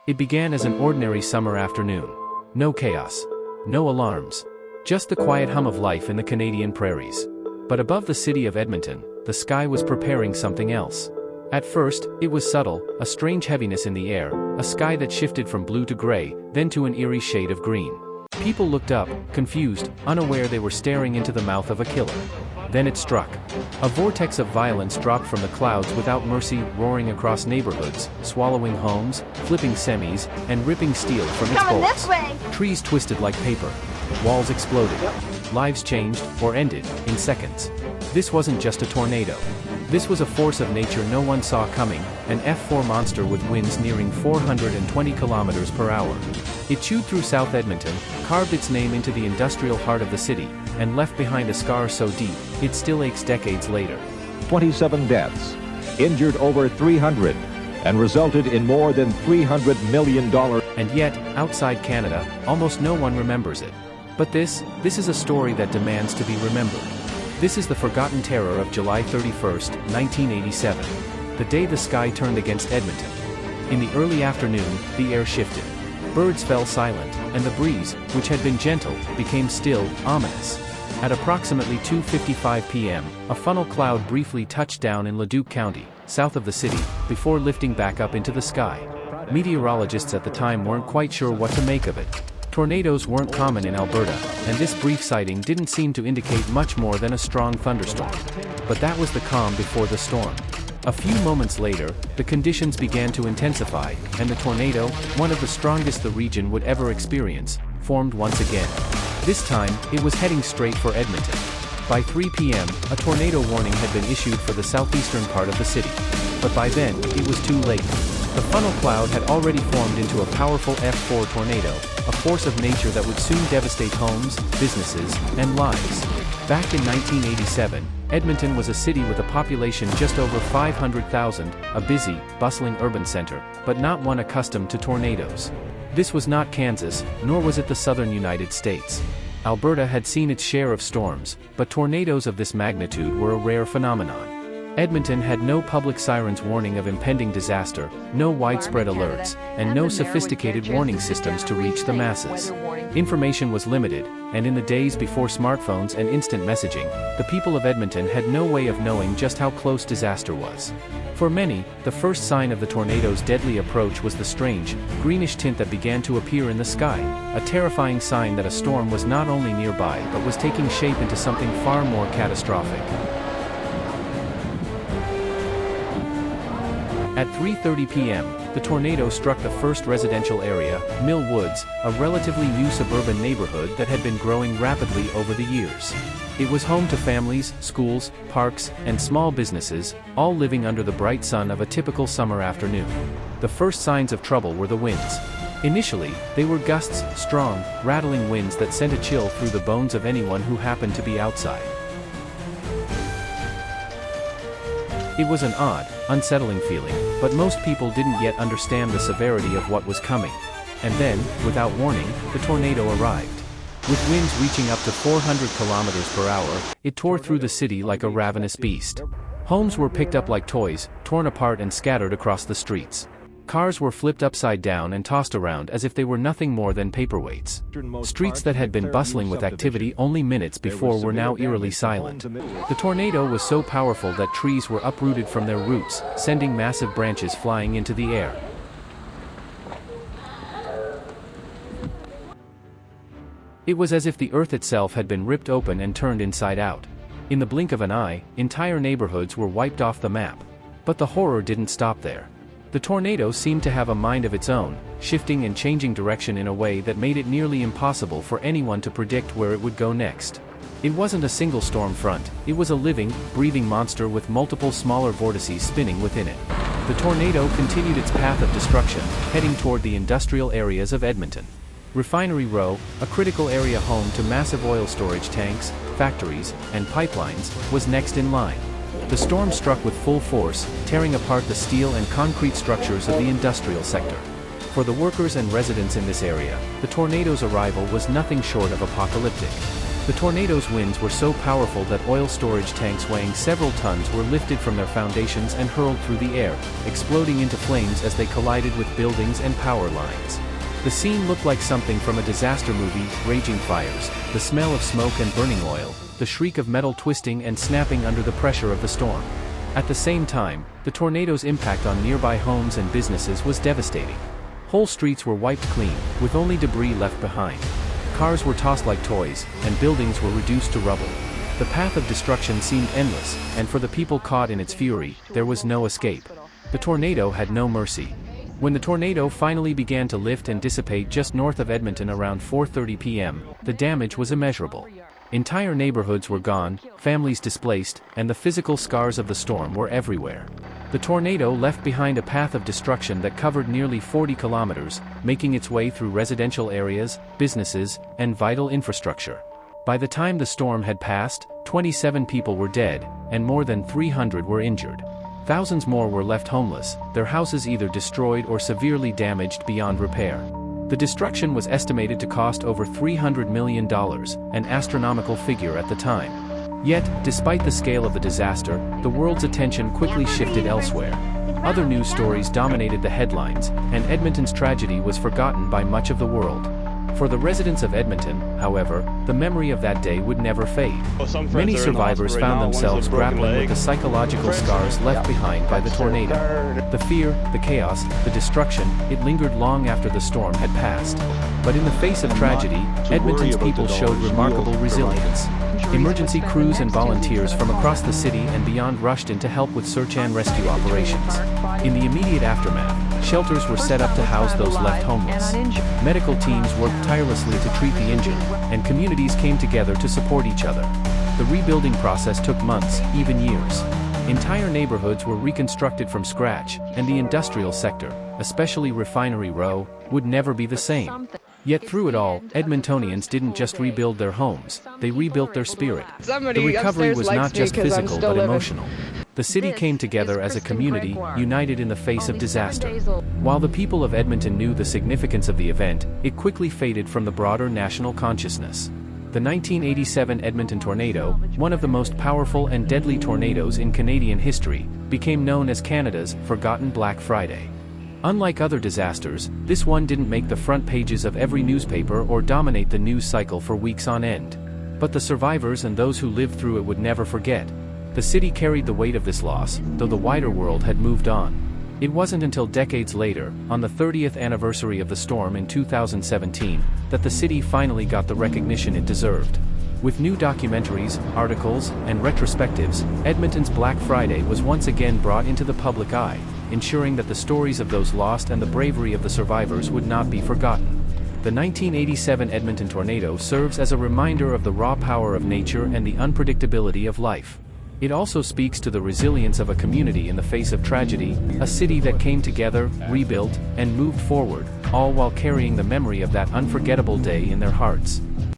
It began as an ordinary summer afternoon. No chaos. No alarms. Just the quiet hum of life in the Canadian prairies. But above the city of Edmonton, the sky was preparing something else. At first, it was subtle, a strange heaviness in the air, a sky that shifted from blue to gray, then to an eerie shade of green. People looked up, confused, unaware they were staring into the mouth of a killer. Then it struck. A vortex of violence dropped from the clouds without mercy, roaring across neighborhoods, swallowing homes, flipping semis, and ripping steel from its bolts. Trees twisted like paper. Walls exploded. Lives changed, or ended, in seconds. This wasn't just a tornado. This was a force of nature no one saw coming, an F4 monster with winds nearing 420 kilometers per hour. It chewed through South Edmonton, carved its name into the industrial heart of the city, and left behind a scar so deep, it still aches decades later. 27 deaths, injured over 300, and resulted in more than $300 million. And yet, outside Canada, almost no one remembers it. But this is a story that demands to be remembered. This is the forgotten terror of July 31st, 1987. The day the sky turned against Edmonton. In the early afternoon, the air shifted. Birds fell silent, and the breeze, which had been gentle, became still, ominous. At approximately 2:55 p.m., a funnel cloud briefly touched down in Leduc County, south of the city, before lifting back up into the sky. Meteorologists at the time weren't quite sure what to make of it. Tornadoes weren't common in Alberta, and this brief sighting didn't seem to indicate much more than a strong thunderstorm. But that was the calm before the storm. A few moments later, the conditions began to intensify, and the tornado, one of the strongest the region would ever experience, formed once again. This time, it was heading straight for Edmonton. By 3 p.m., a tornado warning had been issued for the southeastern part of the city. But by then, it was too late. The funnel cloud had already formed into a powerful F4 tornado, a force of nature that would soon devastate homes, businesses, and lives. Back in 1987, Edmonton was a city with a population just over 500,000, a busy, bustling urban center, but not one accustomed to tornadoes. This was not Kansas, nor was it the southern United States. Alberta had seen its share of storms, but tornadoes of this magnitude were a rare phenomenon. Edmonton had no public sirens warning of impending disaster, no widespread alerts, and no sophisticated warning systems to reach the masses. Information was limited, and in the days before smartphones and instant messaging, the people of Edmonton had no way of knowing just how close disaster was. For many, the first sign of the tornado's deadly approach was the strange, greenish tint that began to appear in the sky, a terrifying sign that a storm was not only nearby but was taking shape into something far more catastrophic. At 3:30 p.m., the tornado struck the first residential area, Mill Woods, a relatively new suburban neighborhood that had been growing rapidly over the years. It was home to families, schools, parks, and small businesses, all living under the bright sun of a typical summer afternoon. The first signs of trouble were the winds. Initially, they were gusts, strong, rattling winds that sent a chill through the bones of anyone who happened to be outside. It was an odd, unsettling feeling, but most people didn't yet understand the severity of what was coming. And then, without warning, the tornado arrived. With winds reaching up to 400 kilometers per hour, it tore through the city like a ravenous beast. Homes were picked up like toys, torn apart and scattered across the streets. Cars were flipped upside down and tossed around as if they were nothing more than paperweights. Streets that had been bustling with activity only minutes before were now eerily silent. The tornado was so powerful that trees were uprooted from their roots, sending massive branches flying into the air. It was as if the earth itself had been ripped open and turned inside out. In the blink of an eye, entire neighborhoods were wiped off the map. But the horror didn't stop there. The tornado seemed to have a mind of its own, shifting and changing direction in a way that made it nearly impossible for anyone to predict where it would go next. It wasn't a single storm front, it was a living, breathing monster with multiple smaller vortices spinning within it. The tornado continued its path of destruction, heading toward the industrial areas of Edmonton. Refinery Row, a critical area home to massive oil storage tanks, factories, and pipelines, was next in line. The storm struck with full force, tearing apart the steel and concrete structures of the industrial sector. For the workers and residents in this area, the tornado's arrival was nothing short of apocalyptic. The tornado's winds were so powerful that oil storage tanks weighing several tons were lifted from their foundations and hurled through the air, exploding into flames as they collided with buildings and power lines. The scene looked like something from a disaster movie: raging fires, the smell of smoke and burning oil, the shriek of metal twisting and snapping under the pressure of the storm. At the same time, the tornado's impact on nearby homes and businesses was devastating. Whole streets were wiped clean, with only debris left behind. Cars were tossed like toys, and buildings were reduced to rubble. The path of destruction seemed endless, and for the people caught in its fury, there was no escape. The tornado had no mercy. When the tornado finally began to lift and dissipate just north of Edmonton around 4:30 p.m., the damage was immeasurable. Entire neighborhoods were gone, families displaced, and the physical scars of the storm were everywhere. The tornado left behind a path of destruction that covered nearly 40 kilometers, making its way through residential areas, businesses, and vital infrastructure. By the time the storm had passed, 27 people were dead, and more than 300 were injured. Thousands more were left homeless, their houses either destroyed or severely damaged beyond repair. The destruction was estimated to cost over $300 million, an astronomical figure at the time. Yet, despite the scale of the disaster, the world's attention quickly shifted elsewhere. Other news stories dominated the headlines, and Edmonton's tragedy was forgotten by much of the world. For the residents of Edmonton, however, the memory of that day would never fade. Many survivors found themselves grappling with the psychological scars left behind by the tornado. The fear, the chaos, the destruction, it lingered long after the storm had passed. But in the face of tragedy, Edmonton's people showed remarkable resilience. Emergency crews and volunteers from across the city and beyond rushed in to help with search and rescue operations. In the immediate aftermath, shelters were set up to house those left homeless. Medical teams worked tirelessly to treat the injured, and communities came together to support each other. The rebuilding process took months, even years. Entire neighborhoods were reconstructed from scratch, and the industrial sector, especially Refinery Row, would never be the same. Yet through it all, Edmontonians didn't just rebuild their homes, they rebuilt their spirit. The recovery was not just physical but emotional. The city came together as a community, united in the face of disaster. While the people of Edmonton knew the significance of the event, it quickly faded from the broader national consciousness. The 1987 Edmonton tornado, one of the most powerful and deadly tornadoes in Canadian history, became known as Canada's Forgotten Black Friday. Unlike other disasters, this one didn't make the front pages of every newspaper or dominate the news cycle for weeks on end. But the survivors and those who lived through it would never forget. The city carried the weight of this loss, though the wider world had moved on. It wasn't until decades later, on the 30th anniversary of the storm in 2017, that the city finally got the recognition it deserved. With new documentaries, articles, and retrospectives, Edmonton's Black Friday was once again brought into the public eye, ensuring that the stories of those lost and the bravery of the survivors would not be forgotten. The 1987 Edmonton tornado serves as a reminder of the raw power of nature and the unpredictability of life. It also speaks to the resilience of a community in the face of tragedy, a city that came together, rebuilt, and moved forward, all while carrying the memory of that unforgettable day in their hearts.